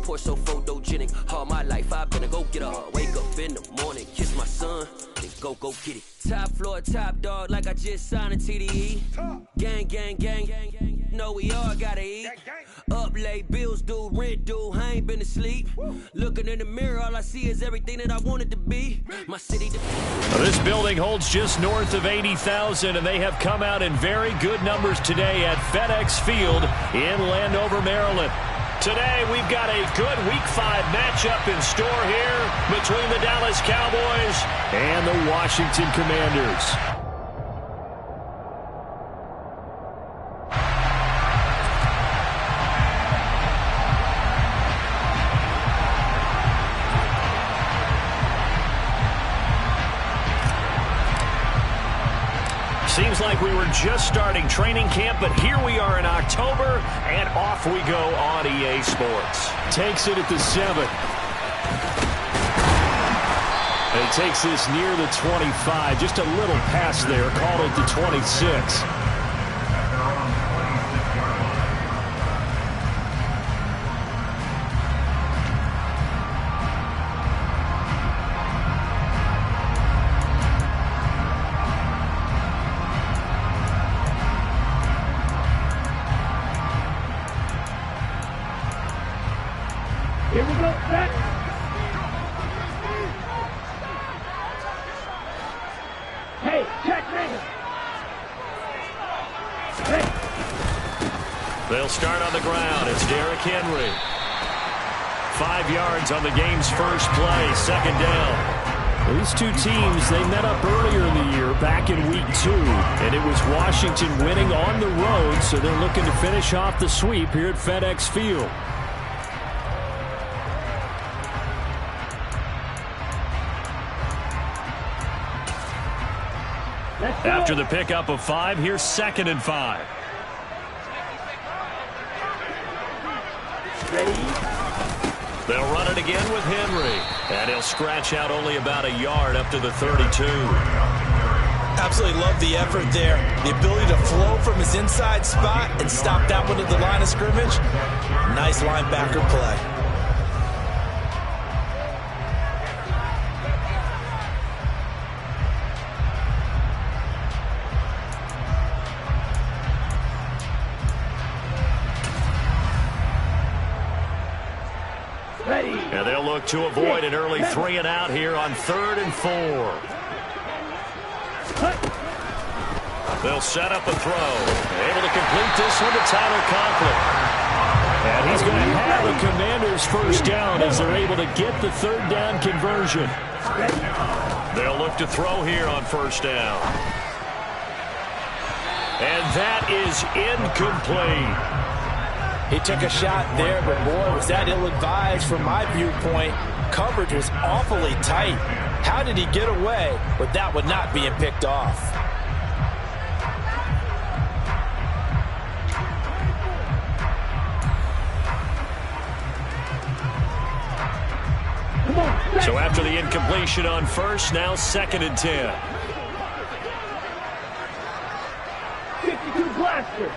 Pour so photogenic. All my life I've been a go-getter. Wake up in the morning, kiss my son, then go get it. Top floor, top dog, like I just signed a TDE. Gang, gang, gang, gang, gang. Know we all gotta eat. Up late, bills due, rent due, I ain't been asleep. Looking in the mirror, all I see is everything that I wanted to be. My city. This building holds just north of 80,000, and they have come out in very good numbers today at FedEx Field in Landover, Maryland. Today, we've got a good Week 5 matchup in store here between the Dallas Cowboys and the Washington Commanders. Seems like we were just starting training camp, but here we are in October, and off we go on EA Sports. Takes it at the 7. And he takes this near the 25. Just a little pass there. Called it the 26. Here we go, set. Hey, check me. Hey. They'll start on the ground. It's Derrick Henry. 5 yards on the game's first play, second down. These two teams, they met up earlier in the year, back in Week 2, and it was Washington winning on the road, so they're looking to finish off the sweep here at FedEx Field. After the pickup of 5, here's 2nd and 5. Ready? They'll run it again with Henry. And he'll scratch out only about a yard up to the 32. Absolutely love the effort there. The ability to flow from his inside spot and stop that one at the line of scrimmage. Nice linebacker play. And they'll look to avoid an early 3 and out here on 3rd and 4. They'll set up a throw. Able to complete this one to Tyler Conklin. And he's going to have the Commanders' first down as they're able to get the 3rd down conversion. They'll look to throw here on 1st down. And that is incomplete. He took a shot there, but boy, was that ill-advised from my viewpoint. Coverage was awfully tight. How did he get away with that one not being picked off? So after the incompletion on 1st, now 2nd and 10. 52 blaster.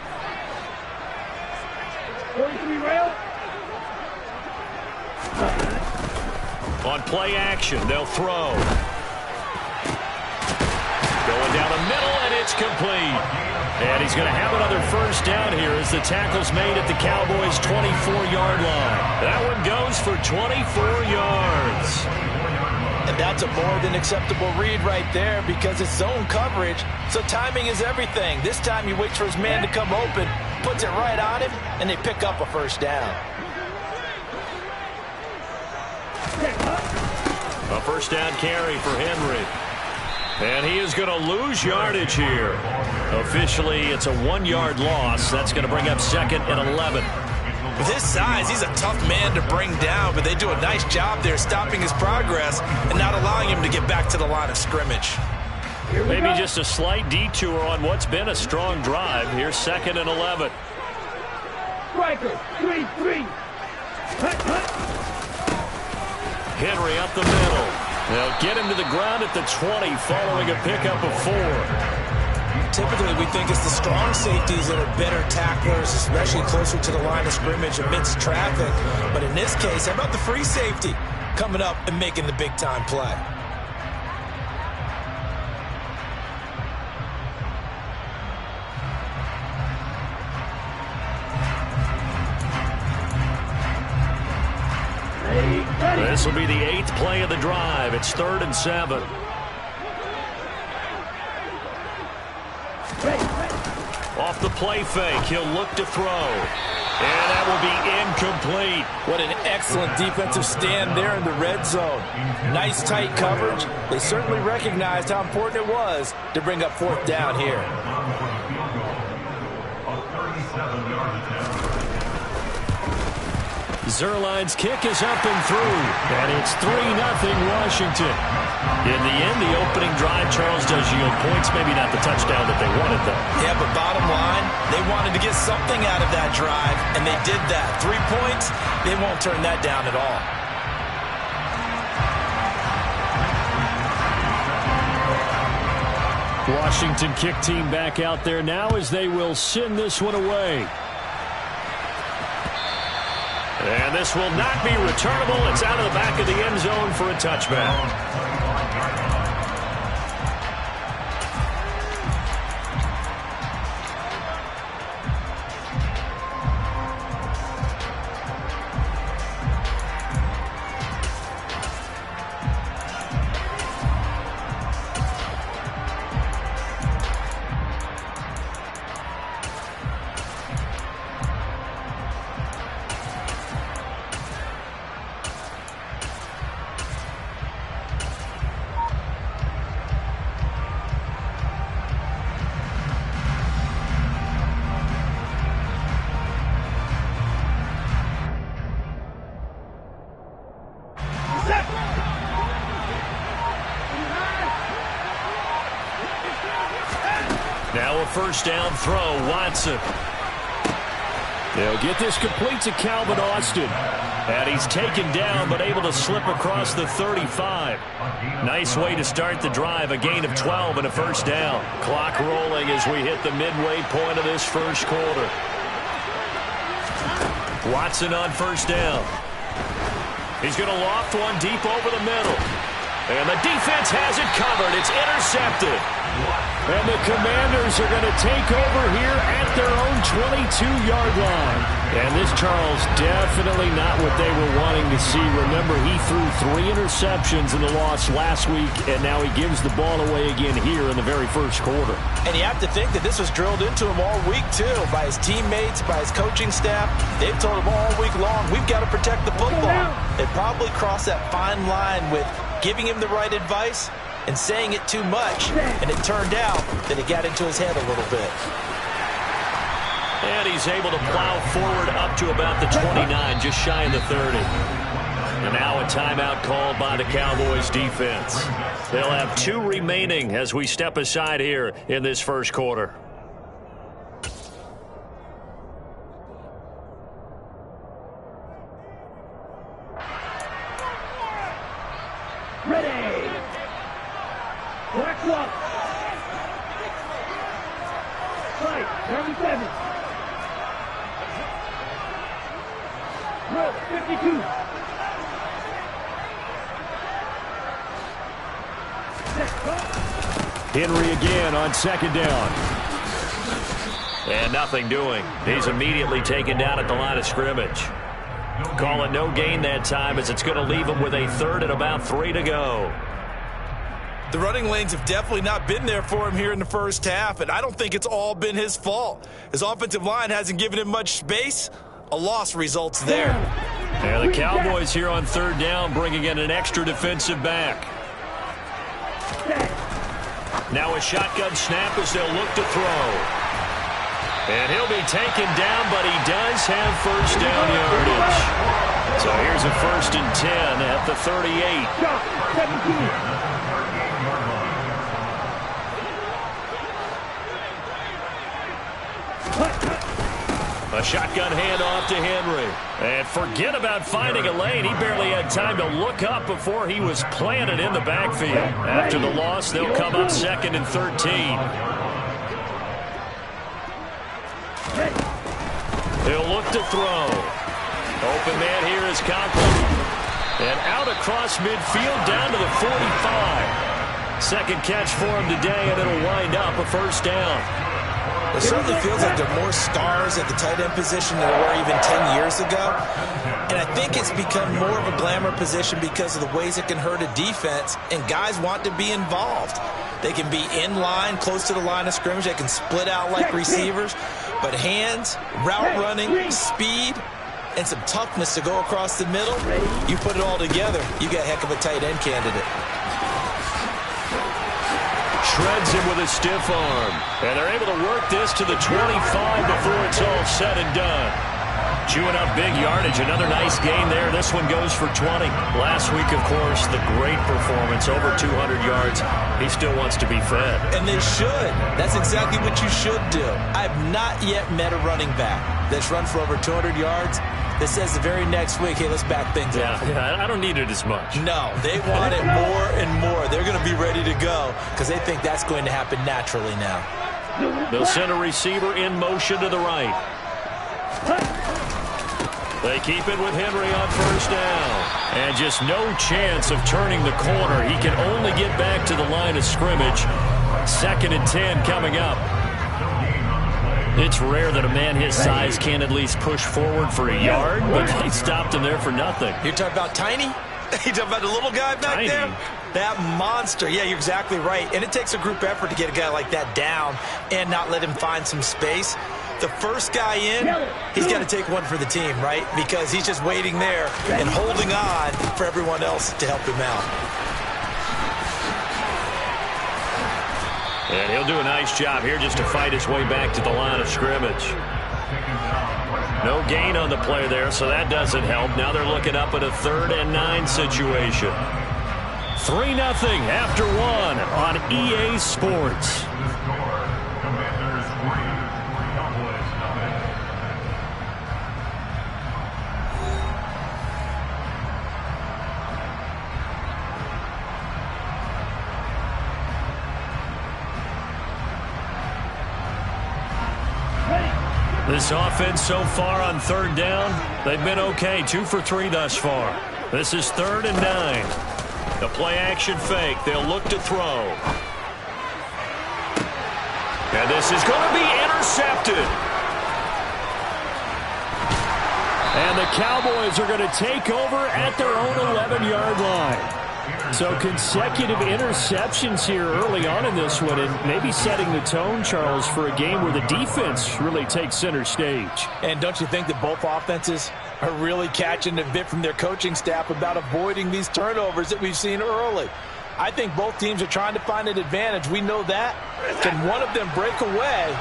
43 rail. On play action, they'll throw. Going down the middle, and it's complete. And he's going to have another 1st down here as the tackle's made at the Cowboys' 24-yard line. That one goes for 24 yards. And that's a more than acceptable read right there because it's zone coverage, so timing is everything. This time he waits for his man to come open, puts it right on him, and they pick up a 1st down. A 1st down carry for Henry. And he is going to lose yardage here. Officially, it's a 1-yard loss. That's going to bring up 2nd and 11. With his size, he's a tough man to bring down, but they do a nice job there stopping his progress and not allowing him to get back to the line of scrimmage. Maybe just a slight detour on what's been a strong drive. Here's 2nd and 11. Striker, 3-3. Henry up the middle. They'll get him to the ground at the 20 following a pickup of 4. typically we think it's the strong safeties that are better tacklers, especially closer to the line of scrimmage amidst traffic. But in this case, how about the free safety coming up and making the big-time play? This will be the 8th play of the drive. It's 3rd and 7. Off the play fake, he'll look to throw. And that will be incomplete. What an excellent defensive stand there in the red zone. Nice tight coverage. They certainly recognized how important it was to bring up 4th down here. Zuerlein's kick is up and through, and it's 3-0 Washington. In the end, the opening drive, Charles, does yield points. Maybe not the touchdown that they wanted, though. Yeah, but bottom line, they wanted to get something out of that drive, and they did that. 3 points, they won't turn that down at all. Washington kick team back out there now as they will send this one away. And this will not be returnable. It's out of the back of the end zone for a touchback. Now a first down throw, Watson. They'll get this complete to Calvin Austin. And he's taken down, but able to slip across the 35. Nice way to start the drive, a gain of 12 and a first down. Clock rolling as we hit the midway point of this first quarter. Watson on first down. He's going to loft one deep over the middle. And the defense has it covered. It's intercepted. And the Commanders are going to take over here at their own 22-yard line. And this, Charles, definitely not what they were wanting to see. Remember, he threw 3 interceptions in the loss last week, and now he gives the ball away again here in the very first quarter. And you have to think that this was drilled into him all week, too, by his teammates, by his coaching staff. They've told him all week long, we've got to protect the football. They probably crossed that fine line with giving him the right advice and saying it too much, and it turned out that it got into his head a little bit. And he's able to plow forward up to about the 29, just shy of the 30. And now a timeout called by the Cowboys defense. They'll have 2 remaining as we step aside here in this first quarter. Ready. Black clock. Fight, 37. Roll, 52. Henry again on second down. And nothing doing. He's immediately taken down at the line of scrimmage. Call it no gain that time as it's going to leave him with a 3rd and about 3 to go. The running lanes have definitely not been there for him here in the first half, and I don't think it's all been his fault. His offensive line hasn't given him much space. A loss results there. And the Cowboys here on 3rd down bringing in an extra defensive back. Now a shotgun snap as they'll look to throw. And he'll be taken down, but he does have first down yardage. So here's a 1st and 10 at the 38. A shotgun handoff to Henry. And forget about finding a lane. He barely had time to look up before he was planted in the backfield. After the loss, they'll come up 2nd and 13. He'll look to throw. Open man here is Conklin. And out across midfield down to the 45. Second catch for him today, and it'll wind up a first down. It certainly feels like there are more stars at the tight end position than there were even 10 years ago. And I think it's become more of a glamour position because of the ways it can hurt a defense, and guys want to be involved. They can be in line, close to the line of scrimmage. They can split out like receivers. But hands, route running, speed, and some toughness to go across the middle, you put it all together, you got a heck of a tight end candidate. Shreds him with a stiff arm. And they're able to work this to the 25 before it's all said and done. Chewing up big yardage. Another nice gain there. This one goes for 20. Last week, of course, the great performance. Over 200 yards. He still wants to be fed. And they should. That's exactly what you should do. I've not yet met a running back that's run for over 200 yards that says the very next week, hey, let's back things up. Yeah, I don't need it as much. No, they want it more and more. They're going to be ready to go because they think that's going to happen naturally now. They'll send a receiver in motion to the right. They keep it with Henry on first down. And just no chance of turning the corner. He can only get back to the line of scrimmage. 2nd and 10 coming up. It's rare that a man his size can at least push forward for a yard, but they stopped him there for nothing. You're talking about Tiny? You talking about the little guy back Tiny. there? That monster. Yeah, you're exactly right. And it takes a group effort to get a guy like that down and not let him find some space. The first guy in, he's got to take one for the team, right? Because he's just waiting there and holding on for everyone else to help him out. And he'll do a nice job here just to fight his way back to the line of scrimmage. No gain on the play there, so that doesn't help. Now they're looking up at a 3rd and 9 situation. 3-0 after 1 on EA Sports. This offense so far on 3rd down, they've been okay. 2 for 3 thus far. This is 3rd and 9. The play action fake. They'll look to throw. And this is going to be intercepted. And the Cowboys are going to take over at their own 11-yard line. So consecutive interceptions here early on in this one, and maybe setting the tone, Charles, for a game where the defense really takes center stage. And don't you think that both offenses are really catching a bit from their coaching staff about avoiding these turnovers that we've seen early? I think both teams are trying to find an advantage. We know that. Can one of them break away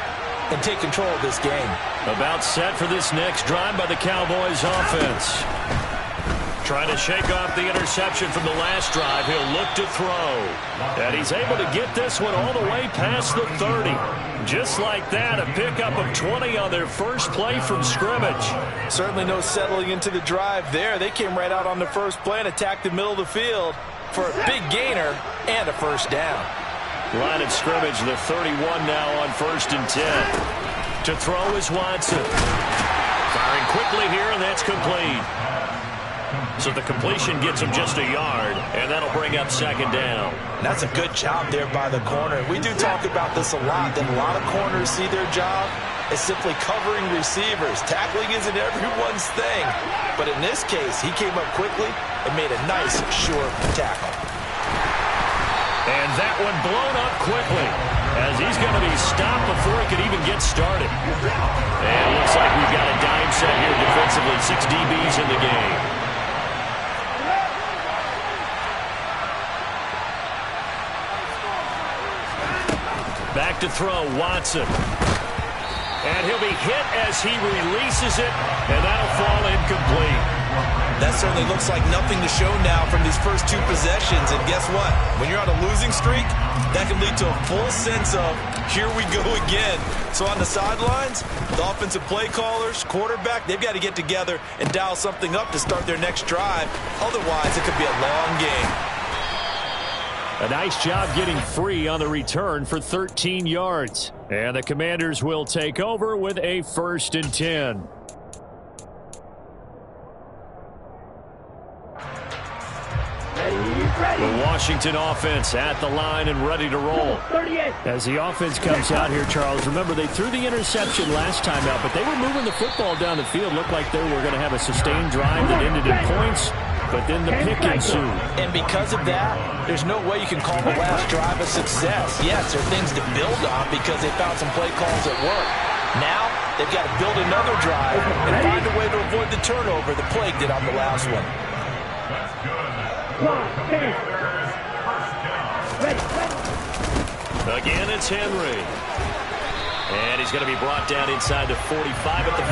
and take control of this game? About set for this next drive by the Cowboys offense. Trying to shake off the interception from the last drive. He'll look to throw. And he's able to get this one all the way past the 30. Just like that, a pickup of 20 on their first play from scrimmage. Certainly no settling into the drive there. They came right out on the first play and attacked the middle of the field for a big gainer and a first down. Line of scrimmage, the 31 now on 1st and 10. To throw is Watson. Firing quickly here, and that's complete. So the completion gets him just a yard, and that'll bring up 2nd down. That's a good job there by the corner. We do talk about this a lot, that a lot of corners see their job as simply covering receivers. Tackling isn't everyone's thing. But in this case, he came up quickly and made a nice, short tackle. And that one blown up quickly, as he's going to be stopped before he could even get started. And it looks like we've got a dime set here defensively. 6 DBs in the game. Back to throw, Watson. And he'll be hit as he releases it, and that'll fall incomplete. That certainly looks like nothing to show now from these first 2 possessions. And guess what? When you're on a losing streak, that can lead to a full sense of, here we go again. So on the sidelines, the offensive play callers, quarterback, they've got to get together and dial something up to start their next drive. Otherwise, it could be a long game. A nice job getting free on the return for 13 yards. And the Commanders will take over with a 1st and 10. The Washington offense at the line and ready to roll. 38. As the offense comes out here, Charles, remember they threw the interception last time out, but they were moving the football down the field. Looked like they were going to have a sustained drive that ended in points, but then the pick ensued. And because of that, there's no way you can call the last drive a success. Yes, there are things to build on because they found some play calls that work. Now, they've got to build another drive and find a way to avoid the turnover that plagued it on the last one. Again, it's Henry. And he's going to be brought down inside the 45 at the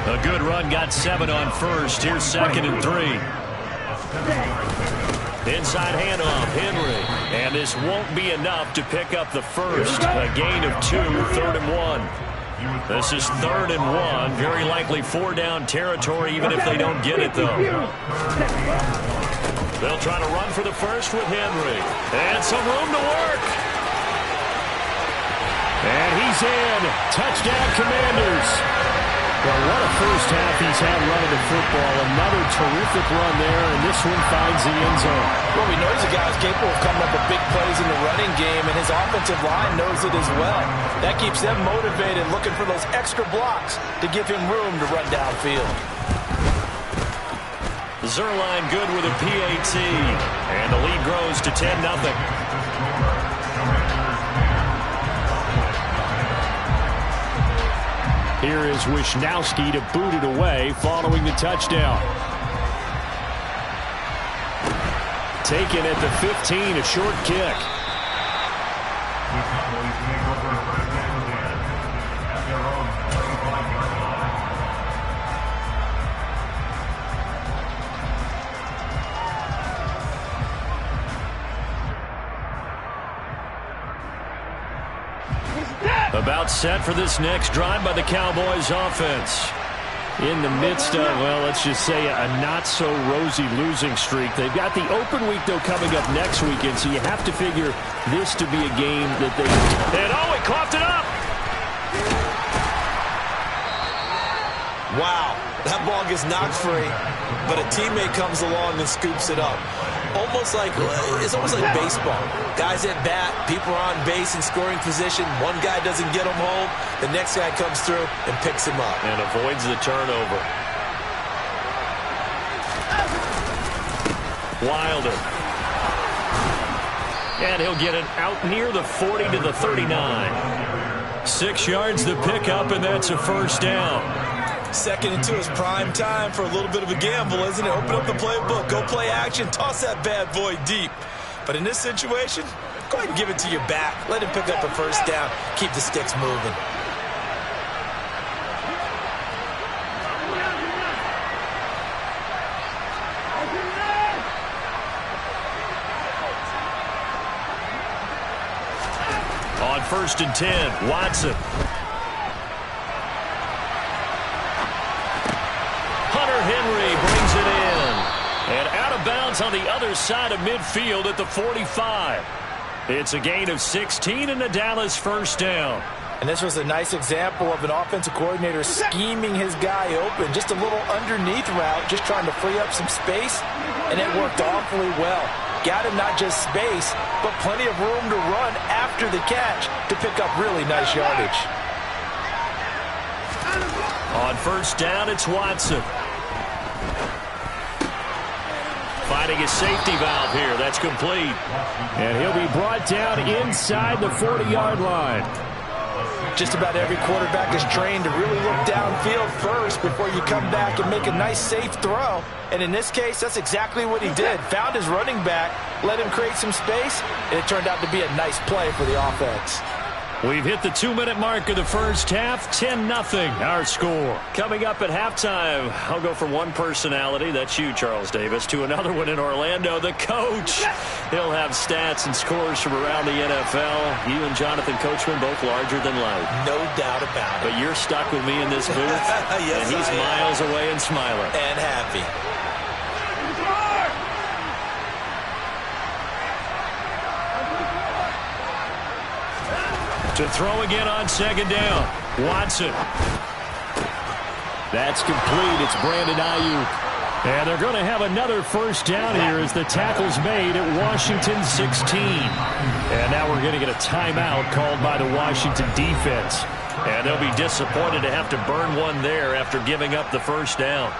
43. A good run, got 7 on first. Here's 2nd and 3. Inside handoff, Henry. And this won't be enough to pick up the first. A gain of 2, 3rd and 1. This is 3rd and 1. Very likely 4-down territory, even if they don't get it, though. They'll try to run for the first with Henry. And some room to work. And he's in. Touchdown, Commanders. Well, what a first half he's had running the football. Another terrific run there, and this one finds the end zone. Well, we know he's a guy who's capable of coming up with big plays in the running game, and his offensive line knows it as well. That keeps them motivated, looking for those extra blocks to give him room to run downfield. Zerline good with a PAT, and the lead grows to 10-0. Here is Wisnowski to boot it away following the touchdown. Taken at the 15, a short kick. About set for this next drive by the Cowboys offense. In the midst of, well, let's just say a not-so-rosy losing streak. They've got the open week, though, coming up next weekend, so you have to figure this to be a game that they... And, oh, he coughed it up! Wow, that ball gets knocked free, but a teammate comes along and scoops it up. It's almost like baseball. Guys at bat, people are on base in scoring position. One guy doesn't get him home. The next guy comes through and picks him up. And avoids the turnover. Wilder. And he'll get it out near the 40 to the 39. 6 yards the pickup, and that's a first down. 2nd and 2 is prime time for a little bit of a gamble, isn't it? Open up the playbook, go play action, toss that bad boy deep. But in this situation, go ahead and give it to your back. Let him pick up a first down. Keep the sticks moving. On 1st and 10, Watson. Henry brings it in. And out of bounds on the other side of midfield at the 45. It's a gain of 16 and the Dallas first down. And this was a nice example of an offensive coordinator scheming his guy open. Just a little underneath route, just trying to free up some space. And it worked awfully well. Got him not just space, but plenty of room to run after the catch to pick up really nice yardage. On 1st down, it's Watson. Finding a safety valve here. That's complete. And he'll be brought down inside the 40-yard line. Just about every quarterback is trained to really look downfield first before you come back and make a nice, safe throw. And in this case, that's exactly what he did. Found his running back, let him create some space, and it turned out to be a nice play for the offense. We've hit the 2-minute mark of the first half. 10-0 our score. Coming up at halftime, I'll go from one personality, that's you, Charles Davis, to another one in Orlando, the coach. He'll have stats and scores from around the NFL. You and Jonathan Coachman both larger than life. No doubt about it. But you're stuck with me in this booth. Yes, and he's miles away and smiling. And happy. To throw again on 2nd down. Watson. That's complete. It's Brandon Ayuk. And they're going to have another first down here as the tackle's made at Washington 16. And now we're going to get a timeout called by the Washington defense. And they'll be disappointed to have to burn one there after giving up the first down.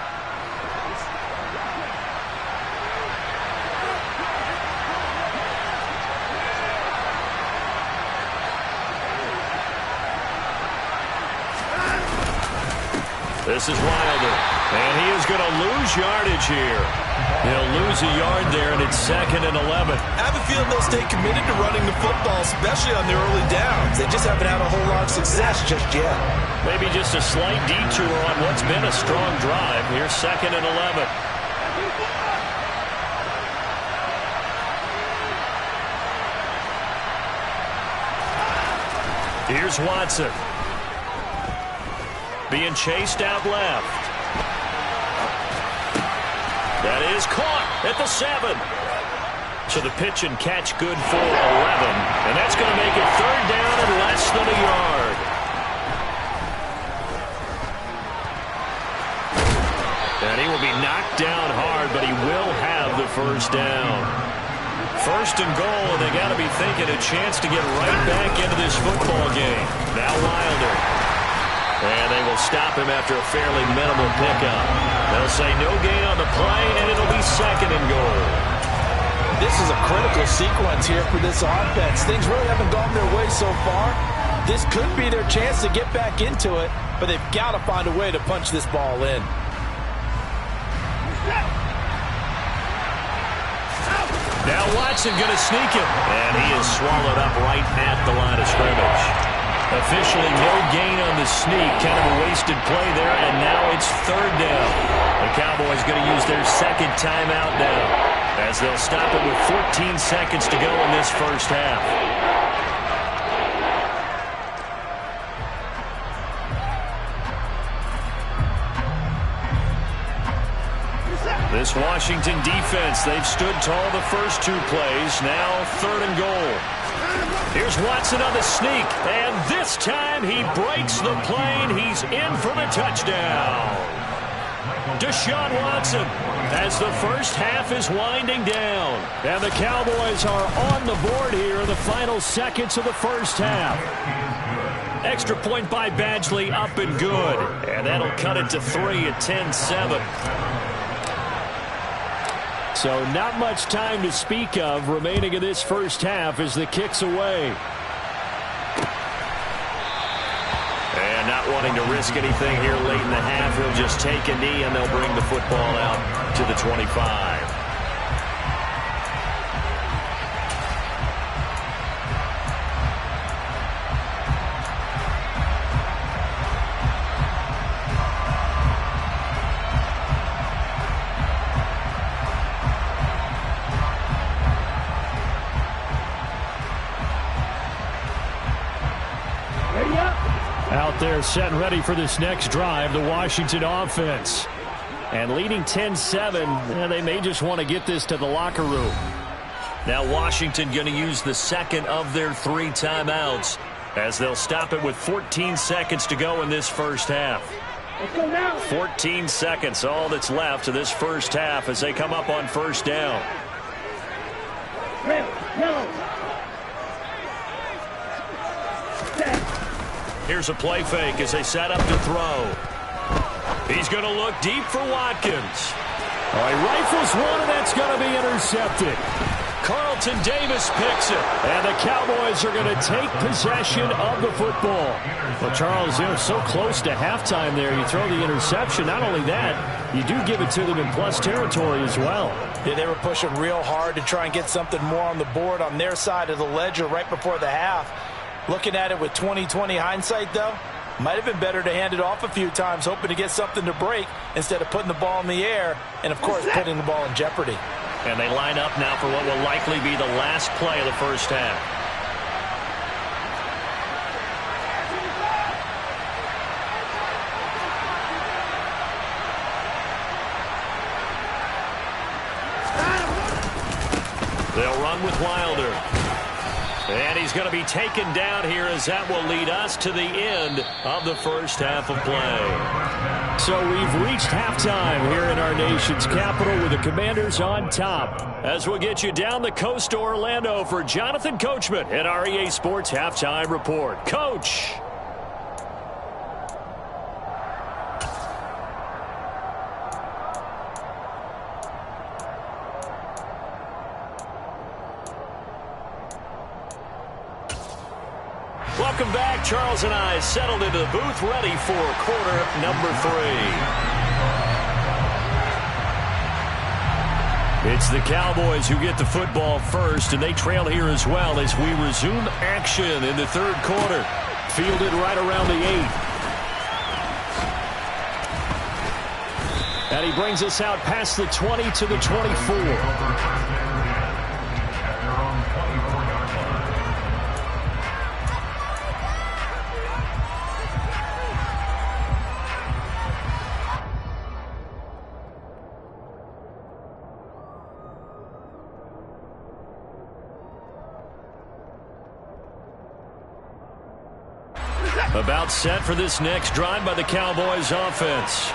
This is Wilder, and he is going to lose yardage here. He'll lose a yard there, and it's 2nd and 11. I have a feeling they'll stay committed to running the football, especially on the early downs. They just haven't had a whole lot of success just yet. Maybe just a slight detour on what's been a strong drive. Here's 2nd and 11. Here's Watson. Being chased out left. That is caught at the 7. So the pitch and catch good for 11. And that's going to make it 3rd down and less than a yard. And he will be knocked down hard, but he will have the first down. 1st and goal, and they got to be thinking a chance to get right back into this football game. Now Wilder. And they will stop him after a fairly minimal pickup. They'll say no gain on the play, and it'll be 2nd and goal. This is a critical sequence here for this offense. Things really haven't gone their way so far. This could be their chance to get back into it, but they've got to find a way to punch this ball in. Now Watson going to sneak it, and he is swallowed up right at the line of scrimmage. Officially no gain on the sneak, kind of a wasted play there, and now it's 3rd down. The Cowboys going to use their 2nd timeout now, as they'll stop it with 14 seconds to go in this first half. This Washington defense, they've stood tall the first 2 plays. Now 3rd and goal. Here's Watson on the sneak, and this time he breaks the plane. He's in for the touchdown. Deshaun Watson, as the first half is winding down. And the Cowboys are on the board here in the final seconds of the first half. Extra point by Badgley, up and good. And that'll cut it to 3 at 10-7. So not much time to speak of remaining in this first half as the kick's away. And not wanting to risk anything here late in the half, he'll just take a knee and they'll bring the football out to the 25. Out there set and ready for this next drive, the Washington offense. And leading 10-7, they may just want to get this to the locker room. Now Washington going to use the 2nd of their 3 timeouts as they'll stop it with 14 seconds to go in this first half. 14 seconds, all that's left of this first half as they come up on 1st down. Here's a play fake as they set up to throw. He's going to look deep for Watkins. All right, rifles one, and that's going to be intercepted. Carlton Davis picks it, and the Cowboys are going to take possession of the football. Well, Charles, so close to halftime there. You throw the interception. Not only that, you do give it to them in plus territory as well. Yeah, they were pushing real hard to try and get something more on the board on their side of the ledger right before the half. Looking at it with 20/20 hindsight, though, might have been better to hand it off a few times, hoping to get something to break instead of putting the ball in the air and, of course, putting the ball in jeopardy. And they line up now for what will likely be the last play of the first half. They'll run with Wilder. And he's going to be taken down here as that will lead us to the end of the first half of play. So we've reached halftime here in our nation's capital with the Commanders on top. As we'll get you down the coast to Orlando for Jonathan Coachman at our EA Sports Halftime Report. Coach. Welcome back. Charles and I settled into the booth, ready for quarter number 3. It's the Cowboys who get the football first, and they trail here as well as we resume action in the third quarter. Fielded right around the 8. And he brings us out past the 20 to the 24. About set for this next drive by the Cowboys offense.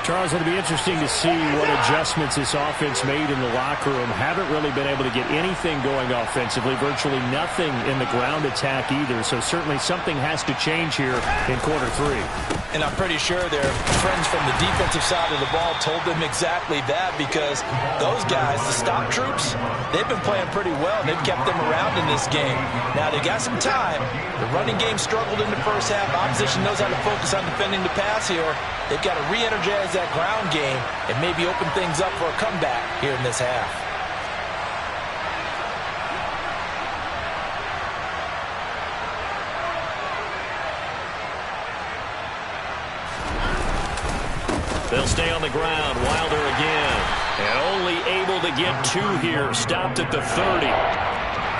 Charles, it'll be interesting to see what adjustments this offense made in the locker room. Haven't really been able to get anything going offensively, virtually nothing in the ground attack either. So certainly something has to change here in quarter 3. And I'm pretty sure their friends from the defensive side of the ball told them exactly that, because those guys, the stop troops, they've been playing pretty well, and they've kept them around in this game. Now, they got some time. The running game struggled in the first half. Opposition knows how to focus on defending the pass here. They've got to re-energize that ground game and maybe open things up for a comeback here in this half. They'll stay on the ground. Wilder again. And only able to get 2 here. Stopped at the 30.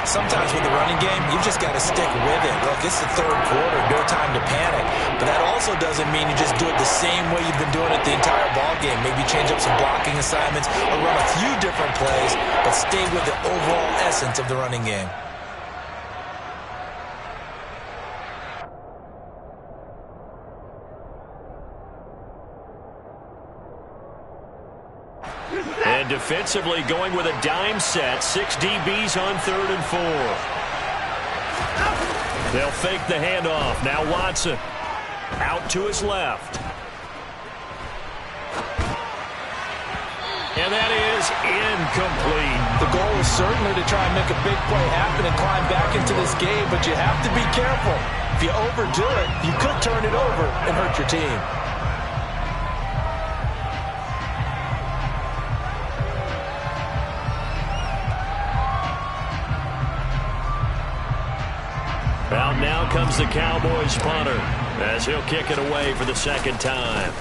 Sometimes with the running game, you've just got to stick with it. Look, it's the third quarter, no time to panic. But that also doesn't mean you just do it the same way you've been doing it the entire ball game. Maybe change up some blocking assignments or run a few different plays, but stay with the overall essence of the running game. And defensively going with a dime set. 6 DBs on 3rd and 4. They'll fake the handoff. Now Watson out to his left. And that is incomplete. The goal is certainly to try and make a big play happen and climb back into this game, but you have to be careful. If you overdo it, you could turn it over and hurt your team. Out now comes the Cowboys punter as he'll kick it away for the second time.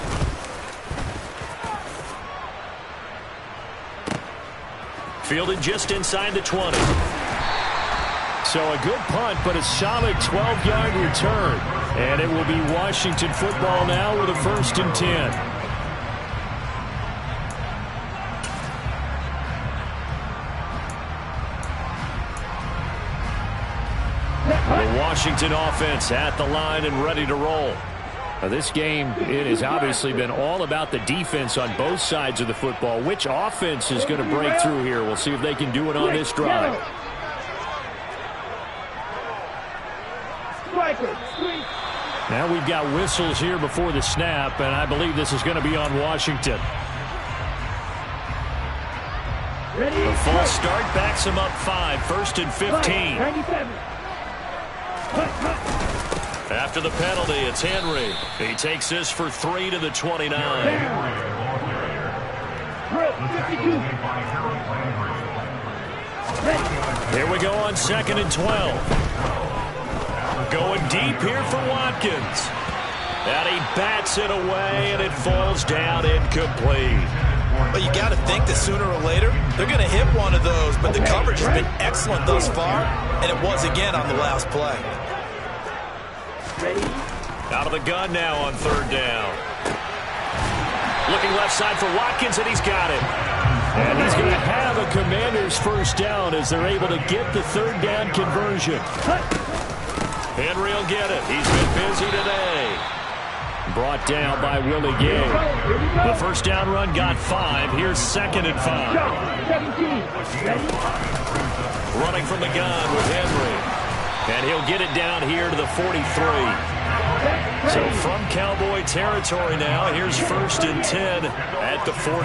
Fielded just inside the 20. So a good punt, but a solid 12-yard return. And it will be Washington football now with a 1st and 10. The Washington offense at the line and ready to roll. Now this game, it has obviously been all about the defense on both sides of the football. Which offense is going to break through here? We'll see if they can do it on this drive. Now we've got whistles here before the snap, and I believe this is going to be on Washington. The false start backs him up 5, 1st and 15. After the penalty, it's Henry. He takes this for 3 to the 29. Here we go on 2nd and 12. Going deep here for Watkins. And he bats it away, and it falls down incomplete. Well, you got to think that sooner or later, they're going to hit one of those, but the coverage has been excellent thus far, and it was again on the last play. Out of the gun now on 3rd down. Looking left side for Watkins, and he's got it. And he's going to have a Commanders first down as they're able to get the third down conversion. Henry will get it. He's been busy today. Brought down by Willie Gay. The first down run got 5. Here's 2nd and 5. Running from the gun with Henry. And he'll get it down here to the 43. So from Cowboy territory now, here's 1st and 10 at the 43.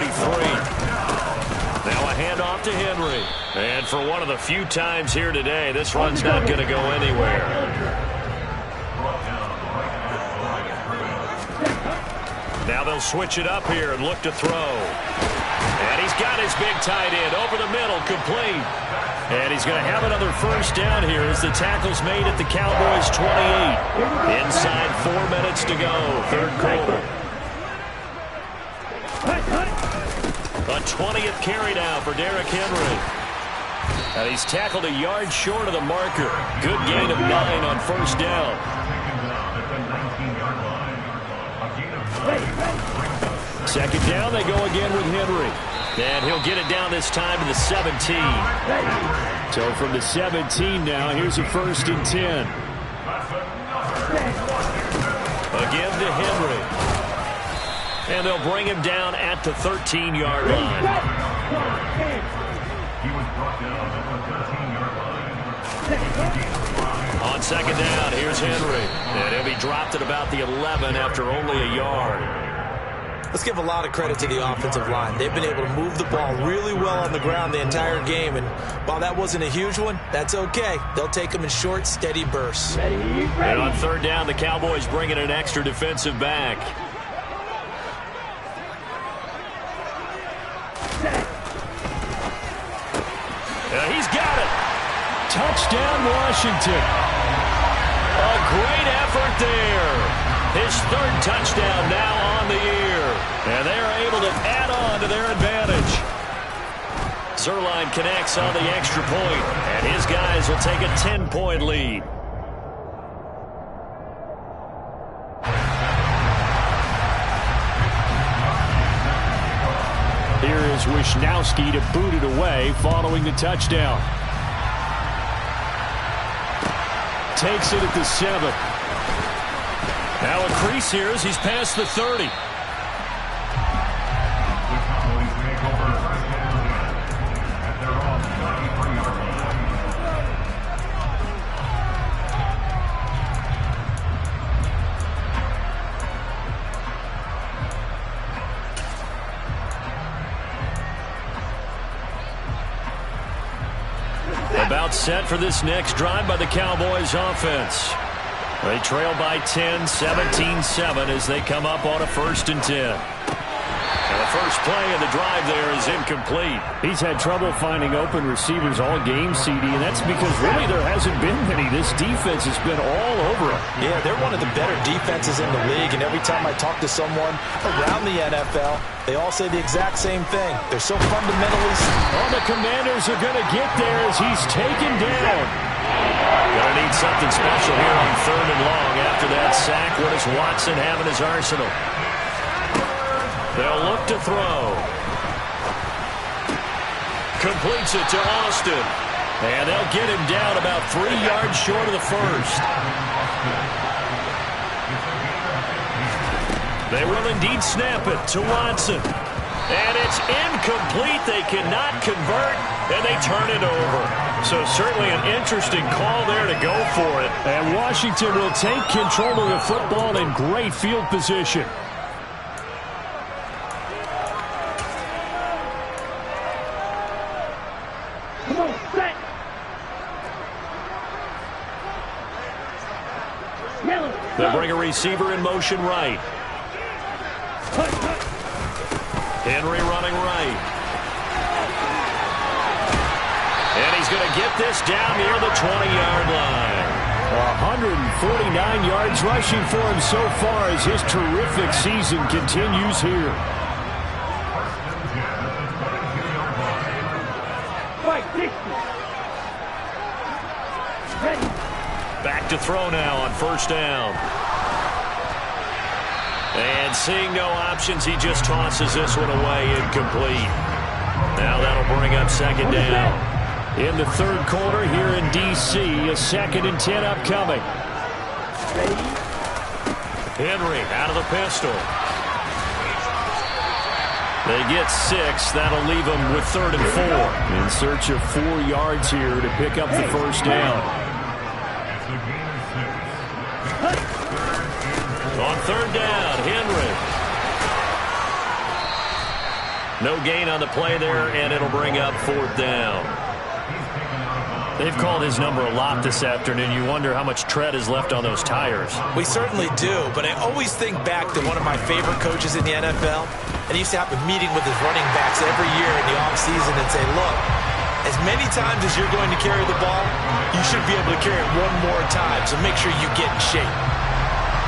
Now a handoff to Henry. And for one of the few times here today, this run's not going to go anywhere. Now they'll switch it up here and look to throw. And he's got his big tight end over the middle, complete. And he's going to have another first down here as the tackle's made at the Cowboys' 28. Inside 4 minutes to go, third quarter. A 20th carry now for Derrick Henry. And he's tackled a yard short of the marker. Good gain of 9 on first down. Second down, they go again with Henry. And he'll get it down this time to the 17. So from the 17 now, here's a 1st and 10. Again to Henry. And they'll bring him down at the 13-yard line. On second down, here's Henry. And he'll be dropped at about the 11 after only a yard. Let's give a lot of credit to the offensive line. They've been able to move the ball really well on the ground the entire game. And while that wasn't a huge one, that's okay. They'll take them in short, steady bursts. And on third down, the Cowboys bring in an extra defensive back. He's got it. Touchdown, Washington. A great effort there. His 3rd touchdown now on the year. And they're able to add on to their advantage. Zerline connects on the extra point, and his guys will take a 10-point lead. Here is Wisnowski to boot it away following the touchdown. Takes it at the 7. Now a crease here as he's past the 30. About set for this next drive by the Cowboys offense. They trail by 10, 17-7 as they come up on a 1st and 10. And the first play of the drive there is incomplete. He's had trouble finding open receivers all game, CD, and that's because really there hasn't been many. This defense has been all over him. Yeah, they're one of the better defenses in the league, and every time I talk to someone around the NFL, they all say the exact same thing. They're so fundamentally... Oh, the Commanders are going to get there as he's taken down. Gonna need something special here on 3rd and long after that sack. What does Watson have in his arsenal? They'll look to throw. Completes it to Austin. And they'll get him down about 3 yards short of the 1st. They will indeed snap it to Watson. And it's incomplete. They cannot convert, and they turn it over. So certainly an interesting call there to go for it. And Washington will take control of the football in great field position. They'll bring a receiver in motion right. Henry running right. And he's going to get this down near the 20-yard line. 149 yards rushing for him so far as his terrific season continues here. Back to throw now on 1st down. And seeing no options, he just tosses this one away incomplete. Now that'll bring up second down. In the third quarter here in D.C., a 2nd and 10 upcoming. Henry out of the pistol. They get 6. That'll leave them with 3rd and 4. In search of 4 yards here to pick up the first down. On 3rd down, Henry. No gain on the play there, and it'll bring up 4th down. They've called his number a lot this afternoon. You wonder how much tread is left on those tires. We certainly do, but I always think back to one of my favorite coaches in the NFL. And he used to have a meeting with his running backs every year in the offseason and say, look, as many times as you're going to carry the ball, you should be able to carry it one more time, so make sure you get in shape.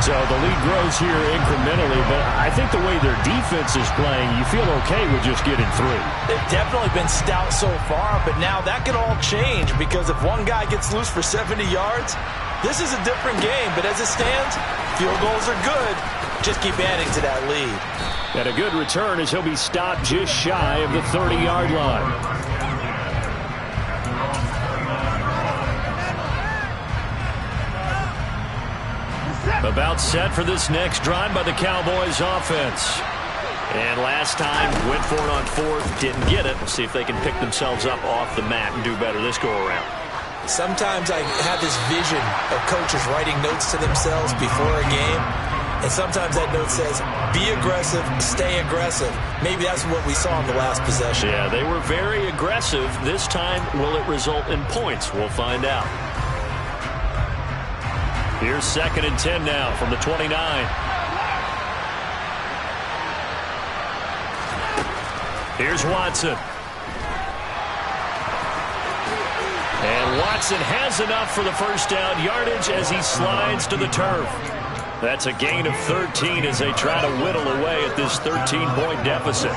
So the lead grows here incrementally, but I think the way their defense is playing, you feel okay with just getting 3. They've definitely been stout so far, but now that could all change because if one guy gets loose for 70 yards, this is a different game. But as it stands, field goals are good. Just keep adding to that lead. And a good return as he'll be stopped just shy of the 30-yard line. About set for this next drive by the Cowboys offense. And last time, went for it on 4th, didn't get it. We'll see if they can pick themselves up off the mat and do better this go-around. Sometimes I have this vision of coaches writing notes to themselves before a game. And sometimes that note says, be aggressive, stay aggressive. Maybe that's what we saw in the last possession. Yeah, they were very aggressive. This time, will it result in points? We'll find out. Here's 2nd and 10 now from the 29. Here's Watson. And Watson has enough for the first down yardage as he slides to the turf. That's a gain of 13 as they try to whittle away at this 13-point deficit.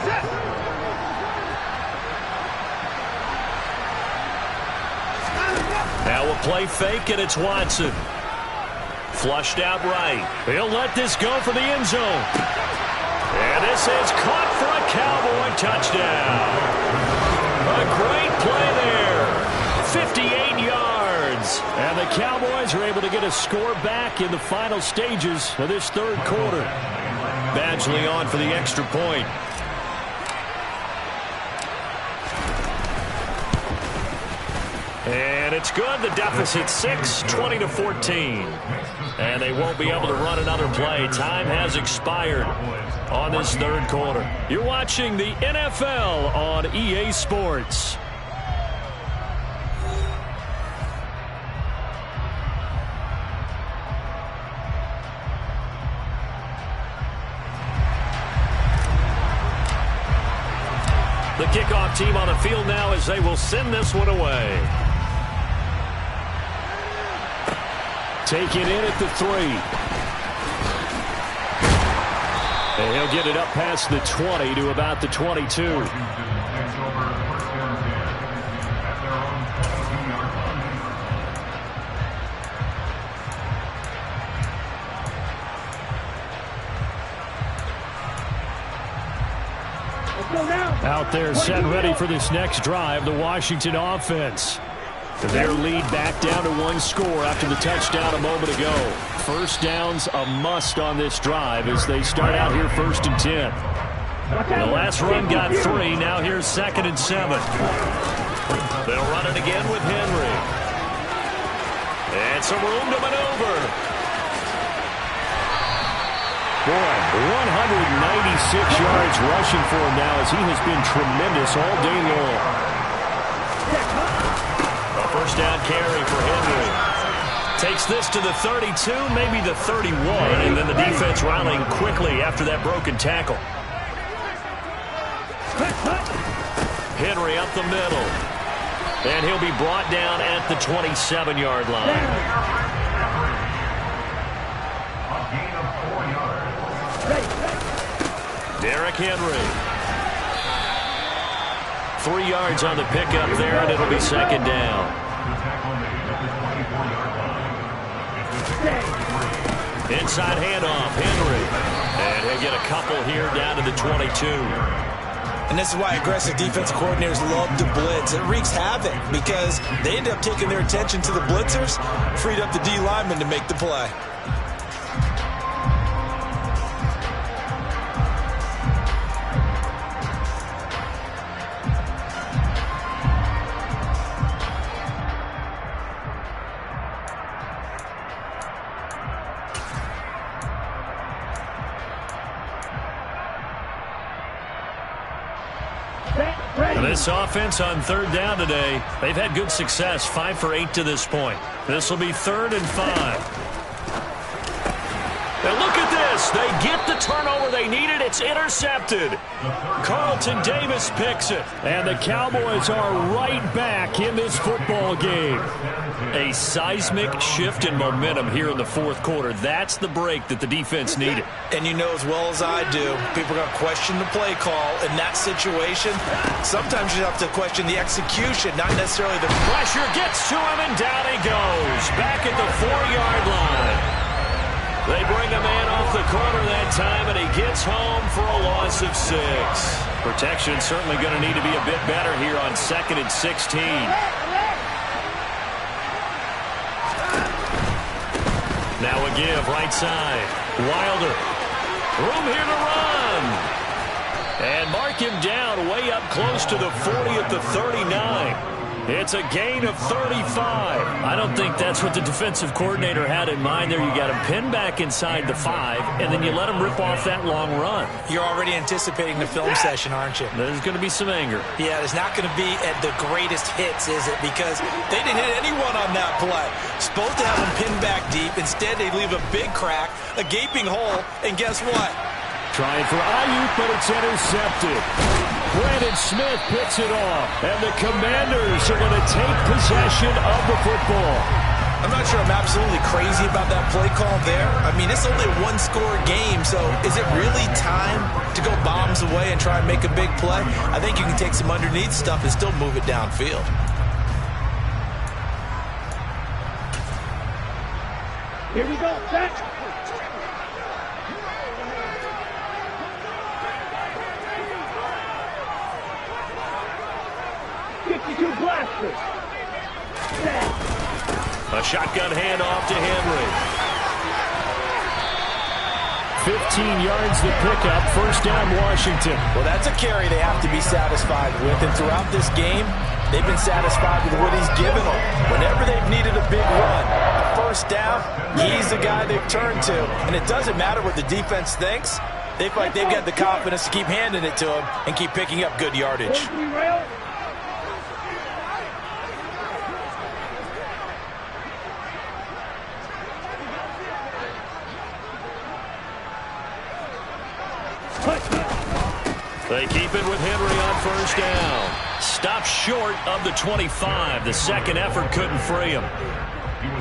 Now a play fake, and it's Watson. Flushed out right. He'll let this go for the end zone. And this is caught for a Cowboy touchdown. A great play there. 58 yards. And the Cowboys are able to get a score back in the final stages of this third quarter. Badgley on for the extra point. And it's good. The deficit 6, 20-14. And they won't be able to run another play. Time has expired on this third quarter. You're watching the NFL on EA Sports. The kickoff team on the field now as they will send this one away. Taken in at the 3. And he'll get it up past the 20 to about the 22. Out there set ready for this next drive, the Washington offense. Their lead back down to 1 score after the touchdown a moment ago. First down's a must on this drive as they start out here 1st and 10. The last run got 3. Now here's 2nd and 7. They'll run it again with Henry. And some room to maneuver. Boy, 196 yards rushing for him now as he has been tremendous all day long. A first down carry for Henry. Takes this to the 32, maybe the 31, and then the defense rallying quickly after that broken tackle. Henry up the middle. And he'll be brought down at the 27-yard line. Derrick Henry. 3 yards on the pickup there, and it'll be 2nd down. Inside handoff, Henry. And he'll get a couple here down to the 22. And this is why aggressive defense coordinators love to blitz. It wreaks havoc because they end up taking their attention to the blitzers, freed up the D lineman to make the play. This offense on third down today, they've had good success, 5 for 8 to this point. This will be 3rd and 5. And look at this. They get the turnover they needed. It's intercepted. Carlton Davis picks it. And the Cowboys are right back in this football game. A seismic shift in momentum here in the fourth quarter. That's the break that the defense needed. And you know as well as I do, people are going to question the play call in that situation. Sometimes you have to question the execution, not necessarily the pressure. Gets to him, and down he goes. Back at the 4-yard line. They bring a man off the corner that time, and he gets home for a loss of 6. Protection certainly going to need to be a bit better here on 2nd and 16. Now a give, right side. Wilder. Room here to run. And mark him down way up close to the 40 at the 39. It's a gain of 35. I don't think that's what the defensive coordinator had in mind there. You got him pinned back inside the 5, and then you let him rip off that long run. You're already anticipating the film session, aren't you? There's going to be some anger. Yeah, there's not going to be at the greatest hits, is it? Because they didn't hit anyone on that play. Supposed to have him pinned back deep. Instead, they leave a big crack, a gaping hole, and guess what? Trying for Ayuk, but it's intercepted. Brandon Smith picks it off, and the Commanders are going to take possession of the football. I'm not sure I'm absolutely crazy about that play call there. I mean, it's only a one-score game, so is it really time to go bombs away and try and make a big play? I think you can take some underneath stuff and still move it downfield. Here we go, set. A shotgun handoff to Henry. 15 yards the pickup. First down, Washington. Well, that's a carry they have to be satisfied with. And throughout this game, they've been satisfied with what he's given them. Whenever they've needed a big run, a first down, he's the guy they've turned to. And it doesn't matter what the defense thinks. They feel like they've got the confidence to keep handing it to him and keep picking up good yardage. They keep it with Henry on first down. Stopped short of the 25. The second effort couldn't free him.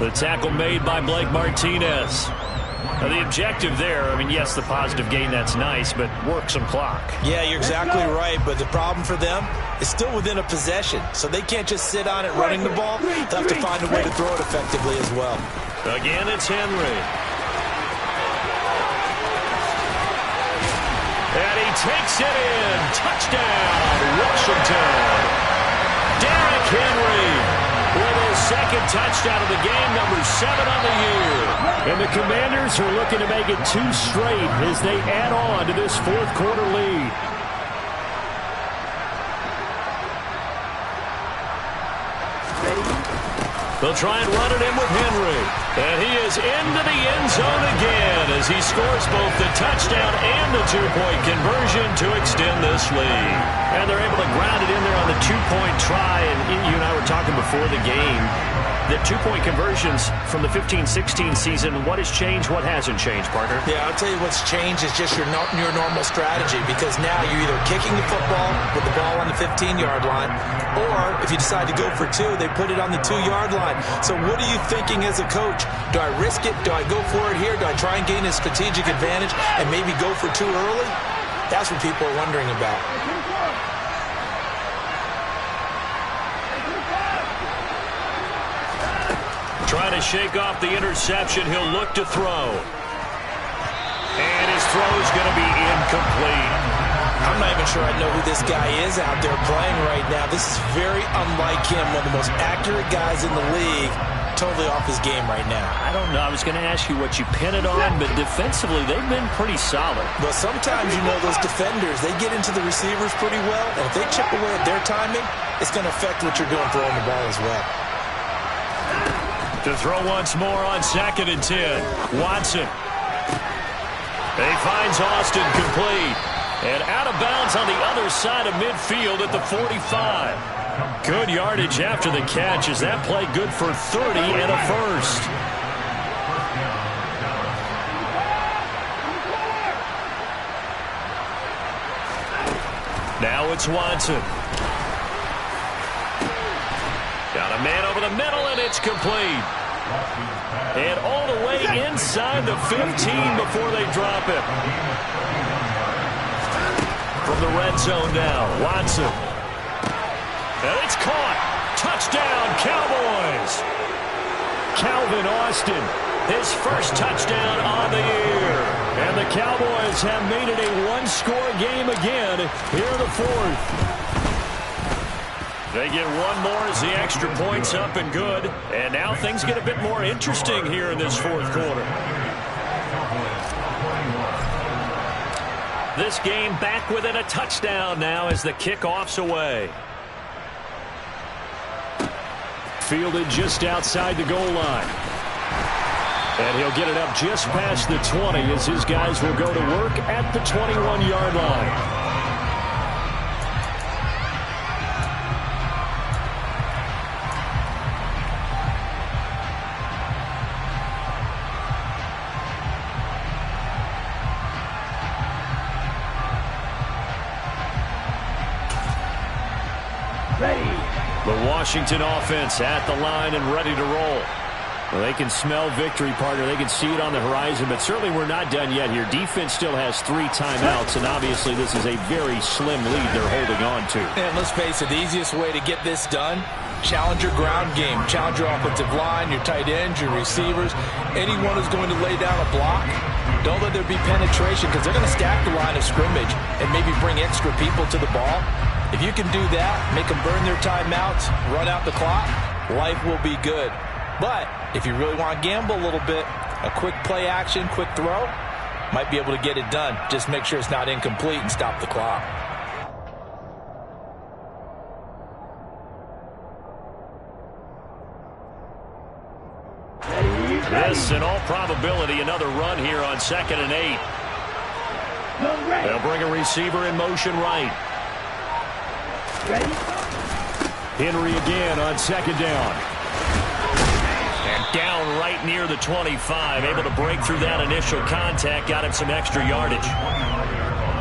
The tackle made by Blake Martinez. Now the objective there, I mean, yes, the positive gain, that's nice, but work some clock. Yeah, you're exactly right, but the problem for them is still within a possession, so they can't just sit on it running the ball. They'll have to find a way to throw it effectively as well. Again, it's Henry. And he takes it in. Touchdown, Washington. Derrick Henry with his second touchdown of the game, number 7 on the year. And the Commanders are looking to make it 2 straight as they add on to this fourth quarter lead. They'll try and run it in with Henry. And he is into the end zone again as he scores both the touchdown and the 2-point conversion to extend this lead. And they're able to ground it in there on the 2-point try. And you and I were talking before the game. The 2-point conversions from the 15-16 season, what has changed, what hasn't changed, partner? Yeah, I'll tell you what's changed is just your normal strategy, because now you're either kicking the football with the ball on the 15-yard line, or if you decide to go for 2, they put it on the 2-yard line. So what are you thinking as a coach? Do I risk it? Do I go for it here? Do I try and gain a strategic advantage and maybe go for 2 early? That's what people are wondering about. Trying to shake off the interception. He'll look to throw. And his throw is going to be incomplete. I'm not even even sure I know who this guy is out there playing right now. This is very unlike him, one of the most accurate guys in the league. Totally off his game right now. I don't know. I was going to ask you what you pin it on, but defensively, they've been pretty solid. But sometimes, you know, those defenders, they get into the receivers pretty well, and if they chip away at their timing, it's going to affect what you're doing throwing the ball as well. To throw once more on 2nd and 10. Watson. He finds Austin complete. And out of bounds on the other side of midfield at the 45. Good yardage after the catch. Is that play good for 30 and a first? Now it's Watson. Got a man over the middle, and it's complete. And all the way inside the 15 before they drop it. From the red zone now, Watson. And it's caught. Touchdown, Cowboys. Calvin Austin, his first touchdown on the year. And the Cowboys have made it a one-score game again here in the 4th. They get one more as the extra point's up and good. And now things get a bit more interesting here in this 4th quarter. This game back within a touchdown now as the kickoff's away. Fielded just outside the goal line. And he'll get it up just past the 20 as his guys will go to work at the 21-yard line. The Washington offense at the line and ready to roll. Well, they can smell victory, partner. They can see it on the horizon, but certainly we're not done yet here. Defense still has 3 timeouts, and obviously this is a very slim lead they're holding on to. And let's face it, the easiest way to get this done, challenge your ground game. Challenge your offensive line, your tight ends, your receivers. Anyone who's going to lay down a block, don't let there be penetration because they're going to stack the line of scrimmage and maybe bring extra people to the ball. If you can do that, make them burn their timeouts, run out the clock, life will be good. But if you really want to gamble a little bit, a quick play action, quick throw, might be able to get it done. Just make sure it's not incomplete and stop the clock. This, in all probability, another run here on 2nd and 8. They'll bring a receiver in motion right. Henry again on 2nd down. And down right near the 25. Able to break through that initial contact. Got him some extra yardage.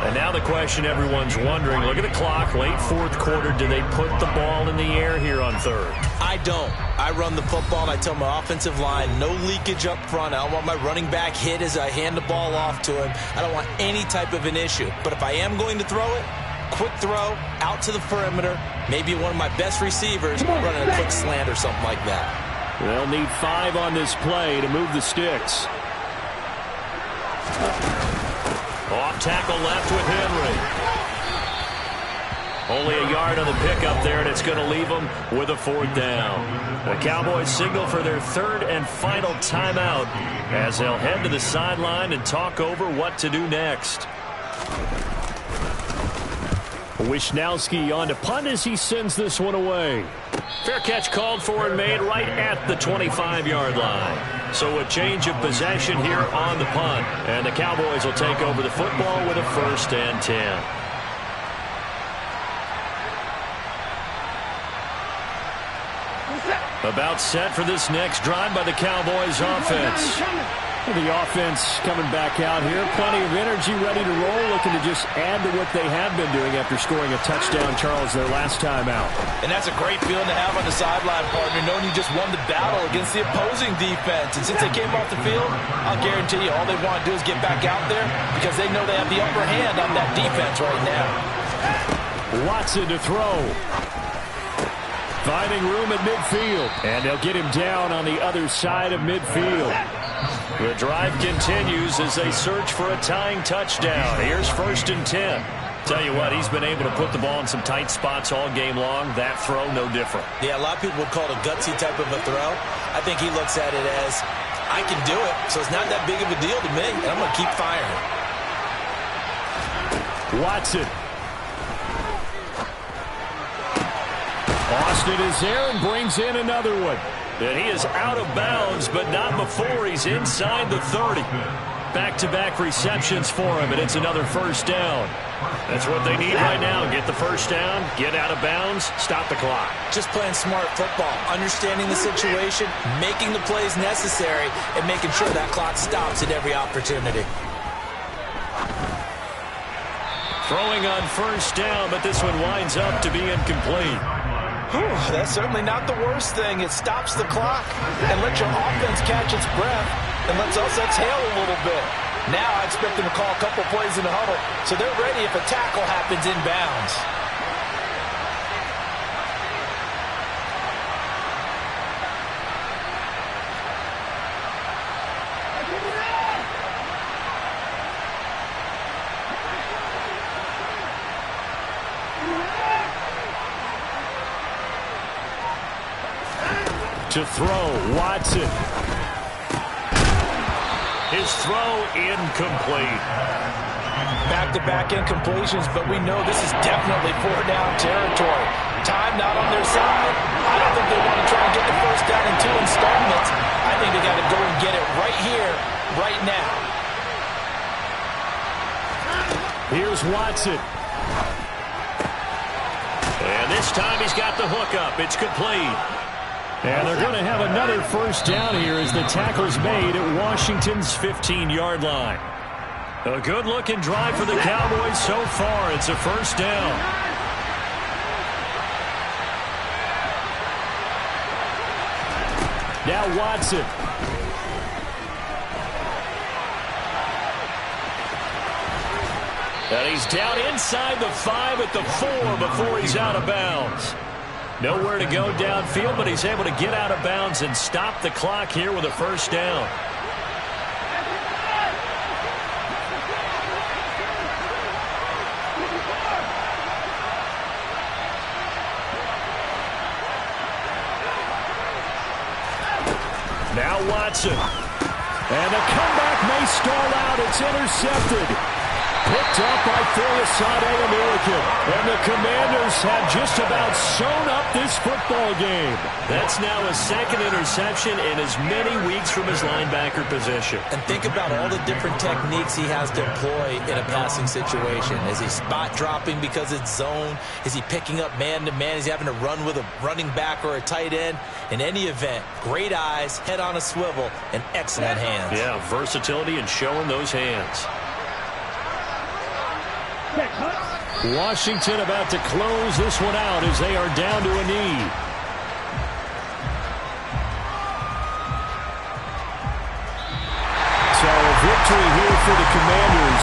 And now the question everyone's wondering, look at the clock, late 4th quarter. Do they put the ball in the air here on 3rd? I don't. I run the football, and I tell my offensive line, no leakage up front. I don't want my running back hit as I hand the ball off to him. I don't want any type of an issue. But if I am going to throw it, quick throw, out to the perimeter, maybe one of my best receivers running a quick slant or something like that. They'll need 5 on this play to move the sticks. Off tackle left with Henry. Only a yard on the pickup there, and it's going to leave them with a 4th down. The Cowboys signal for their 3rd and final timeout as they'll head to the sideline and talk over what to do next. Wisnowski on to punt as he sends this one away. Fair catch called for and made right at the 25-yard line. So a change of possession here on the punt. And the Cowboys will take over the football with a 1st and 10. About set for this next drive by the Cowboys offense. The offense coming back out here. Plenty of energy, ready to roll, looking to just add to what they have been doing after scoring a touchdown, Charles, their last time out. And that's a great feeling to have on the sideline, partner, knowing you just won the battle against the opposing defense. And since they came off the field, I'll guarantee you all they want to do is get back out there because they know they have the upper hand on that defense right now. Watson to throw. Finding room at midfield. And they'll get him down on the other side of midfield. The drive continues as they search for a tying touchdown. Here's 1st and 10. Tell you what, he's been able to put the ball in some tight spots all game long. That throw, no different. Yeah, a lot of people would call it a gutsy type of a throw. I think he looks at it as, I can do it, so it's not that big of a deal to me, and I'm going to keep firing. Watson. Austin is there and brings in another one. And he is out of bounds, but not before he's inside the 30. Back-to-back receptions for him, and it's another first down. That's what they need right now. Get the first down, get out of bounds, stop the clock. Just playing smart football, understanding the situation, making the plays necessary, and making sure that clock stops at every opportunity. Throwing on first down, but this one winds up to be incomplete. That's certainly not the worst thing. It stops the clock and lets your offense catch its breath and lets us exhale a little bit. Now I expect them to call a couple plays in the huddle, so they're ready if a tackle happens inbounds. To throw, Watson. His throw incomplete. Back-to-back incompletions, but we know this is definitely four-down territory. Time not on their side. I don't think they want to try and get the first down in 2 installments. I think they got to go and get it right here, right now. Here's Watson. And this time he's got the hook up. It's complete. And they're going to have another first down here as the tackle's made at Washington's 15-yard line. A good-looking drive for the Cowboys so far. It's a first down. Now Watson. And he's down inside the 5 at the 4 before he's out of bounds. Nowhere to go downfield, but he's able to get out of bounds and stop the clock here with a first down. Now Watson. And the comeback may stall out. It's intercepted. Picked up by Philosade American. And the Commanders have just about sewn up this football game. That's now his second interception in as many weeks from his linebacker position. And think about all the different techniques he has to employ in a passing situation. Is he spot dropping because it's zone? Is he picking up man-to-man? Is he having to run with a running back or a tight end? In any event, great eyes, head on a swivel, and excellent hands. Yeah, versatility and showing those hands. Washington about to close this one out as they are down to a knee. So a victory here for the Commanders.